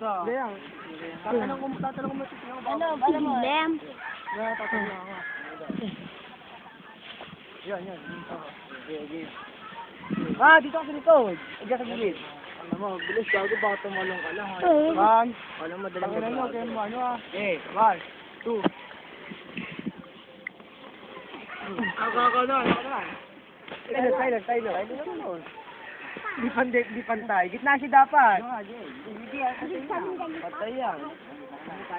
Hindi yan. Tatanong ko mo. Ano mo? Lem. Tatanong ako. Yan. Okay. Dito ka sa likod. Diyan sa gilid. Ano mo, bilis gago baka tumalong ka lang. One. Alam mo, madalang ka lang. Kaya mo ano Okay, 1, 2. Ako na. Tayo. Di pantay. Gitna siya dapat. Patay yan.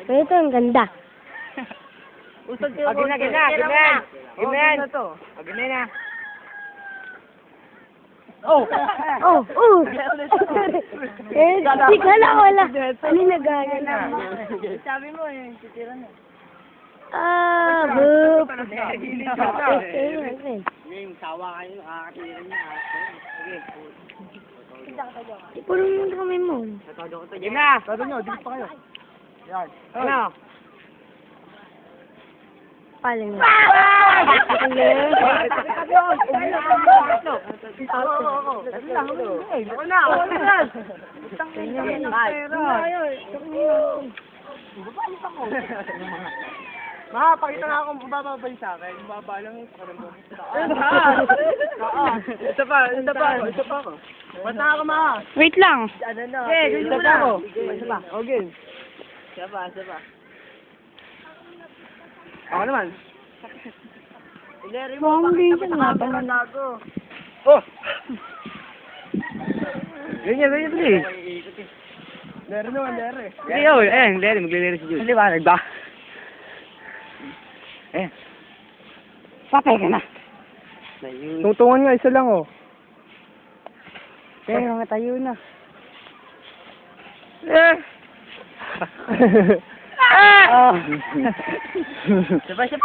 Pero ito ang ganda. Gimyan. na. Oh. Tika na wala. Ano nagagana? Sabi mo titira na. Boop. Yung sawa kayo, nakakatira niya. Okay. Puro mo kami mo. Natado ko to. Game na! Tado nyo, dito pa kayo. Yan. Ano? Paling. Ma, pakita nga kung bababay sa akin. Baba lang yung pakaram mo. Isa pa ako. Ba't na ako, ma? Wait lang. Isa pa ako. Okay. Isa pa. Ako naman. Foundation nga pa. Oh! Ganyan, please. Lere naman. Lere, maglilere si Jules. Liwanag ba? Patay ka na. Tungtungan nga, isa lang, oh. Pero nga tayo na.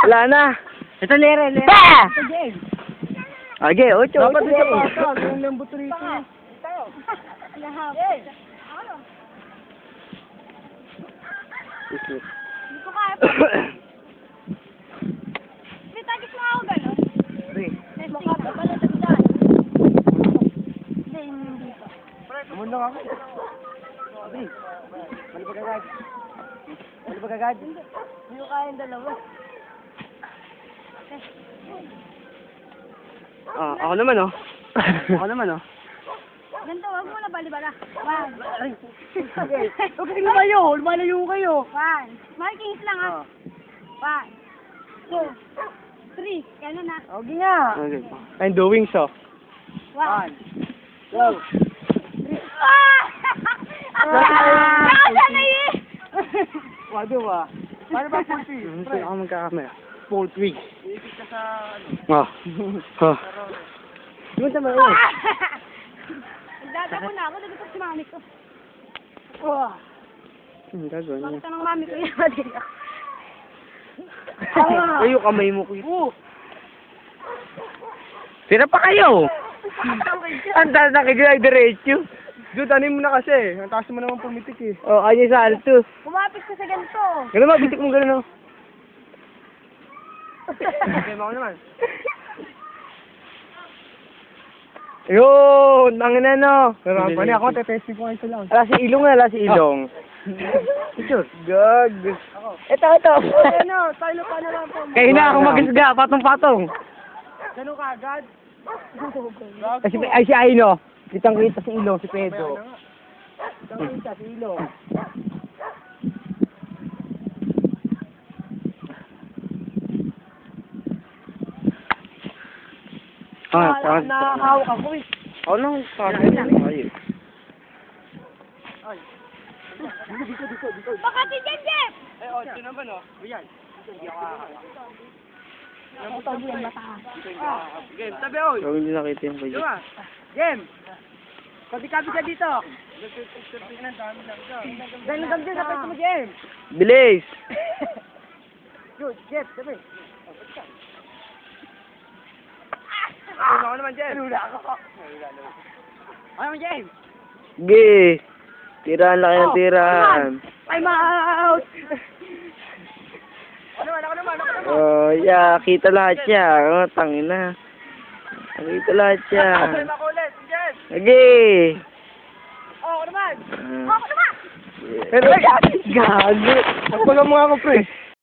Wala na. Ito lere. Okay, 8. Dapat isa pa. Ang lambot rito. Hindi ko kaya pa. May tagis mo ako gano'n? Mukha pa pala sa bilan. Hindi pa. Namun lang ako. Mali ba kagad? Hindi ko kaya yung dalawa. Ako naman, oh. Ganito, wag mo na balibala. 1. Okay, lumalayo kayo. 1. Markings lang ah. 1, 2, 3. Ganun na. Okay nga. I'm doing so. 1, 2. 3. Nakasya na yun! Wado ba? Paano ba poultry? Hindi ako magkakamera. Poultry. Iikit ka sa Doon sa mga Nagdadapo na ako, nagdadag si mami ko. gagawin niya. Bakit ng mami ko yung madali ako? Ay, yung kamay mo ko. Tira pa kayo! Ang taas na kagaya diretso. Dude, ano mo na kasi? Ang taas mo naman pumitik eh. Oh, kanya sa alto. Kumapit ka sa ganito. Gano'n ba? Bitik mo gano'n, no? Okay, mo naman. Yun! Ang ina, no? Pero ang pani ako, te-testing ko kayo lang. Ala si Ilong. Picture. Gag. Ito. Ano? Tayo pa na lang po. Kaya na ako mag-isga, patong-patong. Gano'n ka agad? Ay, si Aino. Kitang-kita si Ilong, si Pedro. Kitang-kita si Ilong. Nakahawak ako eh. Ako nang sabi na kayo. Baka si Jeff! Ito naman oh. Yan. Hindi ako Ito yung mataas. Game, tabi oy. Huwag hindi nakita yung kayo. Diba? Game. Kabi ka dito. Ganun kami sa pwesto mo, Game. Bilis! Good, Jeff, tabi. Ano naman, Jeff? Lula ako. Ano naman, Jeff? Sige! Tiraan lang ng tiraan. I'm out! Ako naman. Oh, yeah. Kita lahat siya. Oh, tangina. Kita lahat siya. Ako ulit, Jeff. Sige! Ako naman. Ah, yeah. Pero, gago. Nakulang mo ako, pre.